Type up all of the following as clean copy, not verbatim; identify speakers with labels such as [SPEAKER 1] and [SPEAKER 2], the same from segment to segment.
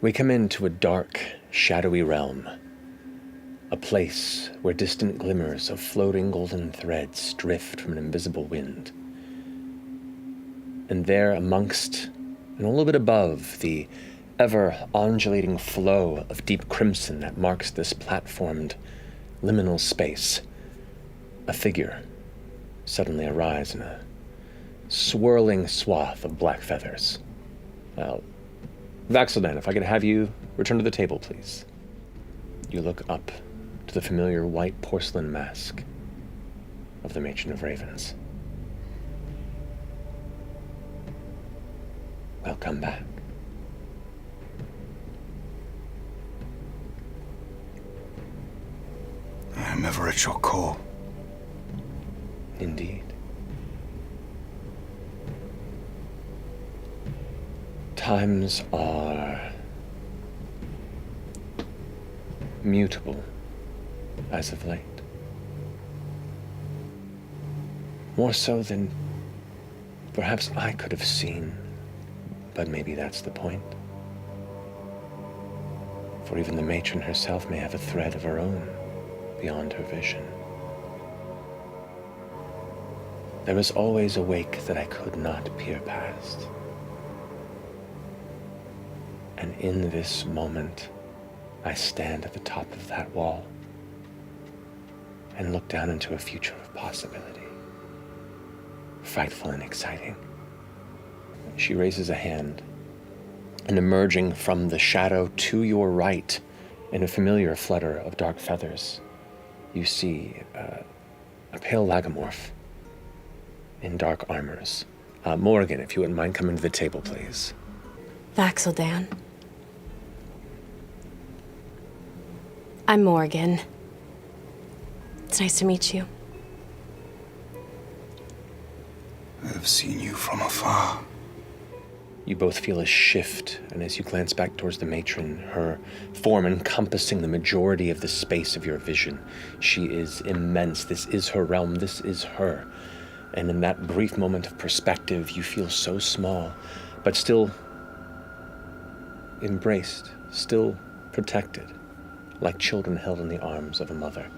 [SPEAKER 1] We come into a dark, shadowy realm, a place where distant glimmers of floating golden threads drift from an invisible wind. And there amongst, and a little bit above, the ever-undulating flow of deep crimson that marks this platformed liminal space, a figure suddenly arise in a swirling swath of black feathers. Well, Vax'ildan, if I could have you return to the table, please. You look up to the familiar white porcelain mask of the Matron of Ravens. Welcome back.
[SPEAKER 2] I am ever at your call.
[SPEAKER 1] Indeed. Times are mutable as of late. More so than perhaps I could have seen, but maybe that's the point. For even the matron herself may have a thread of her own beyond her vision. There was always a wake that I could not peer past. And in this moment, I stand at the top of that wall and look down into a future of possibility, frightful and exciting. She raises a hand, and emerging from the shadow to your right, in a familiar flutter of dark feathers, you see a pale lagomorph in dark armors. Morrigan, if you wouldn't mind coming to the table, please.
[SPEAKER 3] Vax'ildan. I'm Morrigan. It's nice to meet you.
[SPEAKER 2] I have seen you from afar.
[SPEAKER 1] You both feel a shift, and as you glance back towards the matron, her form encompassing the majority of the space of your vision. She is immense. This is her realm. This is her. And in that brief moment of perspective, you feel so small, but still embraced, still protected, like children held in the arms of a mother.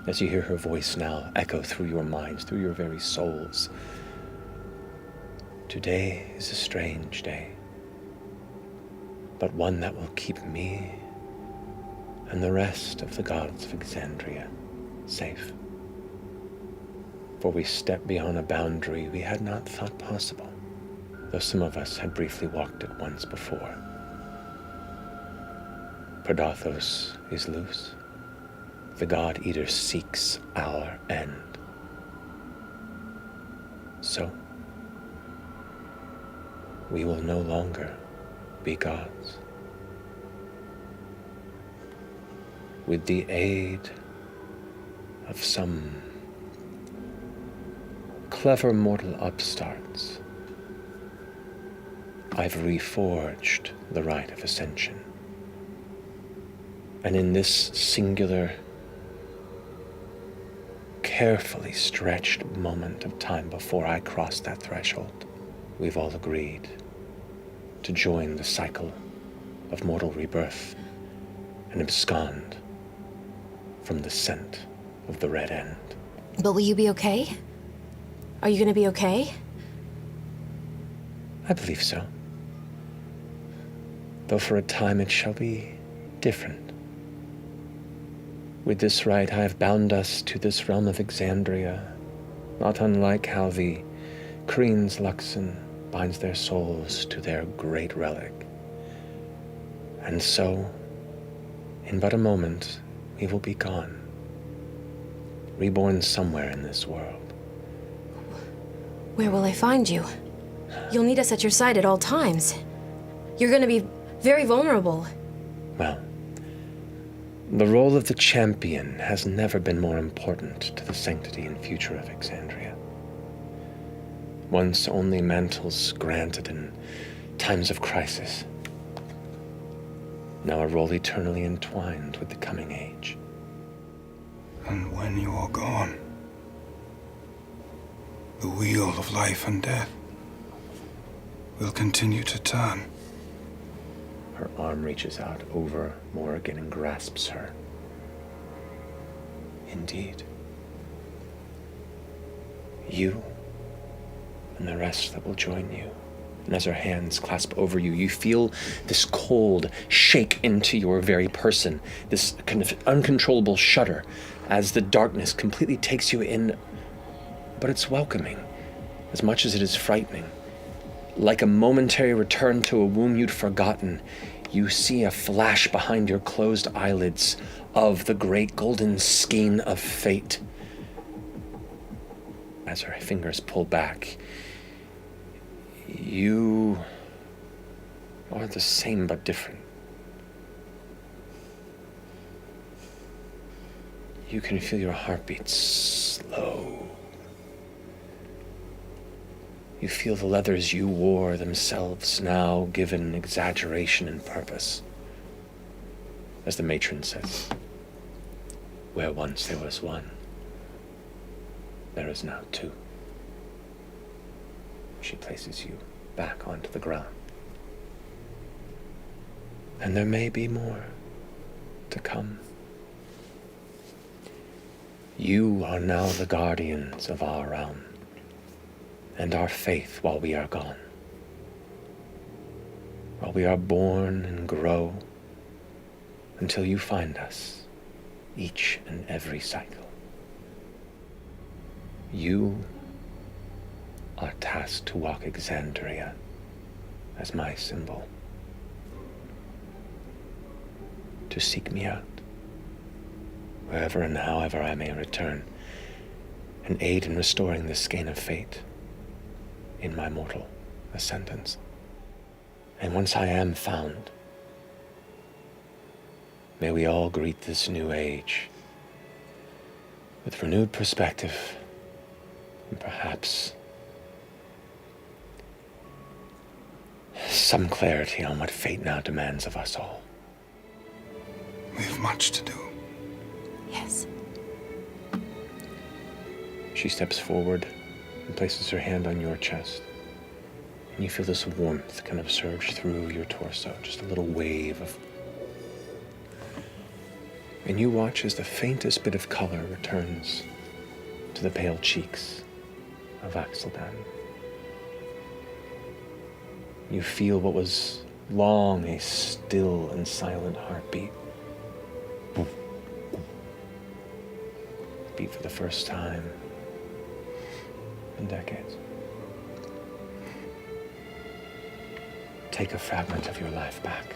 [SPEAKER 1] As you hear her voice now echo through your minds, through your very souls. Today is a strange day, but one that will keep me and the rest of the gods of Exandria safe. For we step beyond a boundary we had not thought possible, though some of us had briefly walked it once before. Predathos is loose. The God Eater seeks our end. So, we will no longer be gods. With the aid of some clever mortal upstarts, I've reforged the rite of ascension. And in this singular, carefully stretched moment of time before I cross that threshold, we've all agreed to join the cycle of mortal rebirth and abscond from the scent of the red end.
[SPEAKER 3] But will you be okay? Are you gonna be okay?
[SPEAKER 1] I believe so. Though for a time it shall be different. With this rite I have bound us to this realm of Exandria, not unlike how the Kreen's Luxon binds their souls to their great relic. And so, in but a moment, we will be gone, reborn somewhere in this world.
[SPEAKER 3] Where will I find you? You'll need us at your side at all times. You're gonna be very vulnerable.
[SPEAKER 1] Well, the role of the champion has never been more important to the sanctity and future of Exandria. Once only mantles granted in times of crisis. Now a role eternally entwined with the coming age.
[SPEAKER 2] And when you are gone, the wheel of life and death will continue to turn.
[SPEAKER 1] Her arm reaches out over Morrigan and grasps her. Indeed. You and the rest that will join you. And as her hands clasp over you, you feel this cold shake into your very person, this kind of uncontrollable shudder as the darkness completely takes you in, but it's welcoming as much as it is frightening. Like a momentary return to a womb you'd forgotten, you see a flash behind your closed eyelids of the great golden skein of fate. As her fingers pull back, you are the same but different. You can feel your heartbeat slow. You feel the leathers you wore themselves now given exaggeration and purpose. As the matron says, where once there was one, there is now two. She places you back onto the ground. And there may be more to come. You are now the guardians of our realm and our faith while we are gone. While we are born and grow until you find us each and every cycle. You are tasked to walk Exandria as my symbol. To seek me out, wherever and however I may return, and aid in restoring this skein of fate in my mortal ascendance. And once I am found, may we all greet this new age with renewed perspective and perhaps some clarity on what fate now demands of us all.
[SPEAKER 2] We've much to do.
[SPEAKER 3] Yes.
[SPEAKER 1] She steps forward and places her hand on your chest. And you feel this warmth kind of surge through your torso, just a little wave of... And you watch as the faintest bit of color returns to the pale cheeks of Vax'ildan. You feel what was long a still and silent heartbeat beat for the first time in decades. Take a fragment of your life back.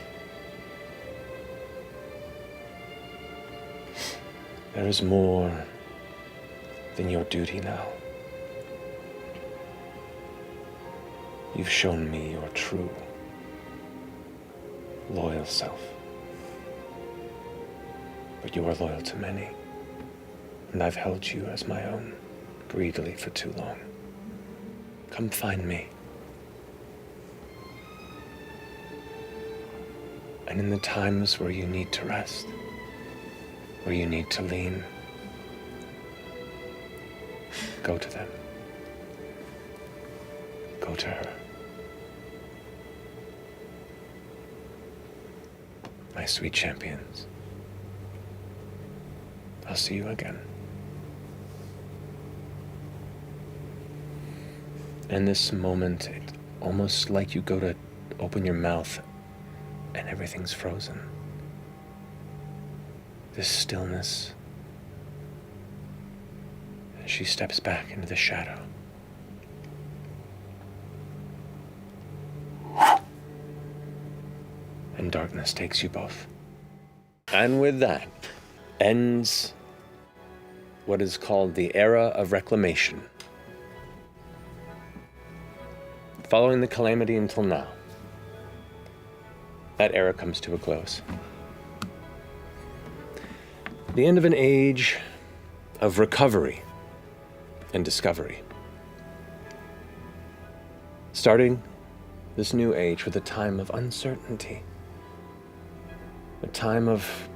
[SPEAKER 1] There is more than your duty now. You've shown me your true, loyal self. But you are loyal to many, and I've held you as my own greedily for too long. Come find me. And in the times where you need to rest, where you need to lean, go to them. Go to her. My sweet champions. I'll see you again. In this moment, it's almost like you go to open your mouth and everything's frozen. This stillness. And she steps back into the shadow. And darkness takes you both. And with that ends what is called the Era of Reclamation. Following the calamity until now, that era comes to a close. The end of an age of recovery and discovery. Starting this new age with a time of uncertainty, a time of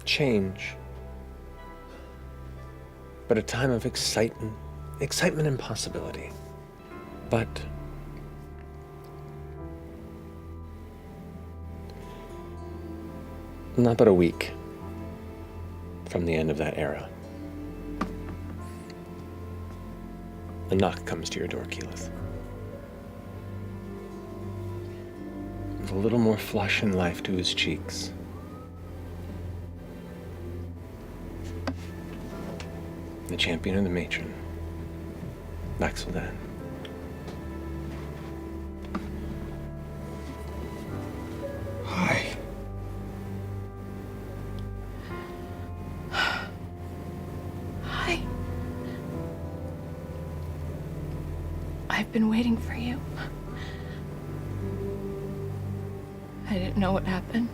[SPEAKER 1] change, but a time of excitement and possibility. But Not but a week from the end of that era, a knock comes to your door, Keyleth. With a little more flush and life to his cheeks. The champion of the matron, Vax'ildan.
[SPEAKER 2] Hi.
[SPEAKER 4] Hi. I've been waiting for you. I didn't know what happened.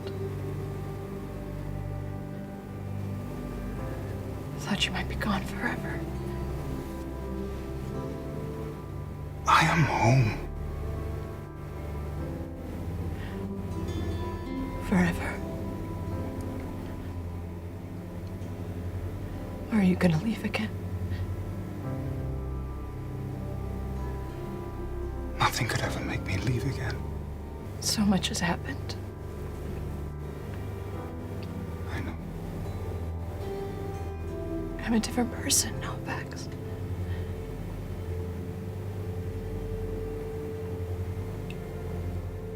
[SPEAKER 4] Thought you might be gone forever.
[SPEAKER 2] I am home.
[SPEAKER 4] Forever. Or are you gonna leave again?
[SPEAKER 2] Nothing could ever make me leave again.
[SPEAKER 4] So much has happened.
[SPEAKER 2] I know.
[SPEAKER 4] I'm a different person now, Vax.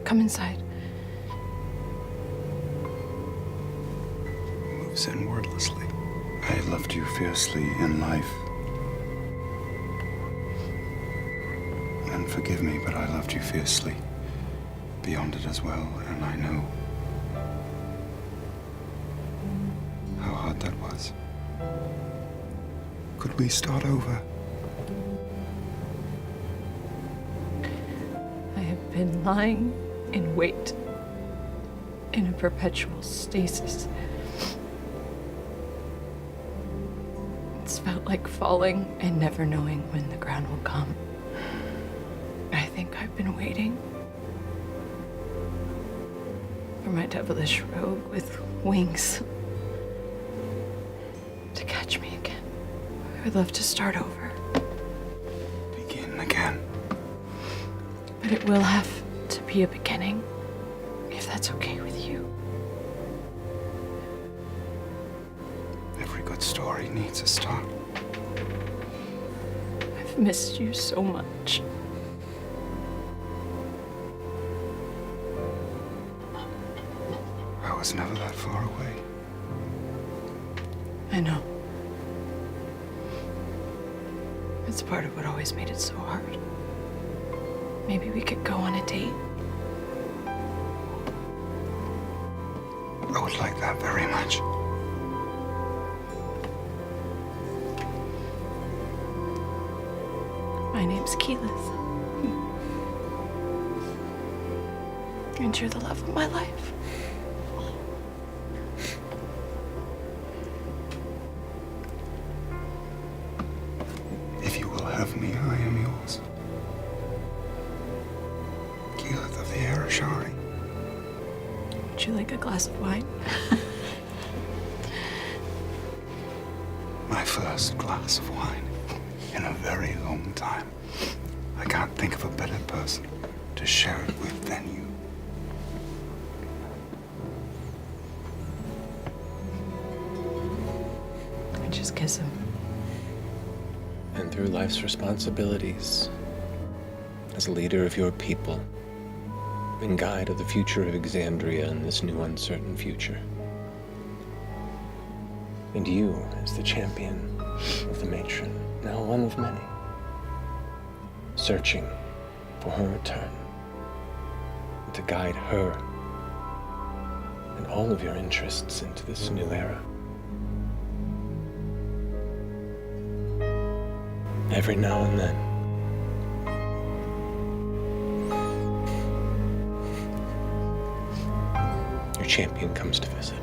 [SPEAKER 4] Come inside.
[SPEAKER 2] Moves in wordlessly. I loved you fiercely in life. And forgive me, but I loved you fiercely beyond it as well, and I know how hard that was. Could we start over?
[SPEAKER 4] I have been lying in wait, in a perpetual stasis. It's felt like falling and never knowing when the ground will come. I think I've been waiting for my devilish rogue with wings to catch me again. I would love to start over,
[SPEAKER 2] Begin again.
[SPEAKER 4] but it will have to be a beginning, if that's okay with you.
[SPEAKER 2] Every good story needs a start.
[SPEAKER 4] I've missed you so much.
[SPEAKER 2] I was never that far away.
[SPEAKER 4] I know. It's part of what always made it so hard. Maybe we could go on a date.
[SPEAKER 2] I would like that very much.
[SPEAKER 4] My name's Keyleth. And you're the love of my life.
[SPEAKER 2] If you will have me, I am yours. Keyleth of the Arashari.
[SPEAKER 4] Would you like a glass of wine?
[SPEAKER 2] My first glass of wine in a very long time. I can't think of a better person to share it with than you.
[SPEAKER 4] Just kiss him.
[SPEAKER 1] And through life's responsibilities, as leader of your people, and guide of the future of Exandria in this new uncertain future. And you, as the champion of the matron, now one of many, searching for her return, and to guide her and all of your interests into this new era. Every now and then, your champion comes to visit.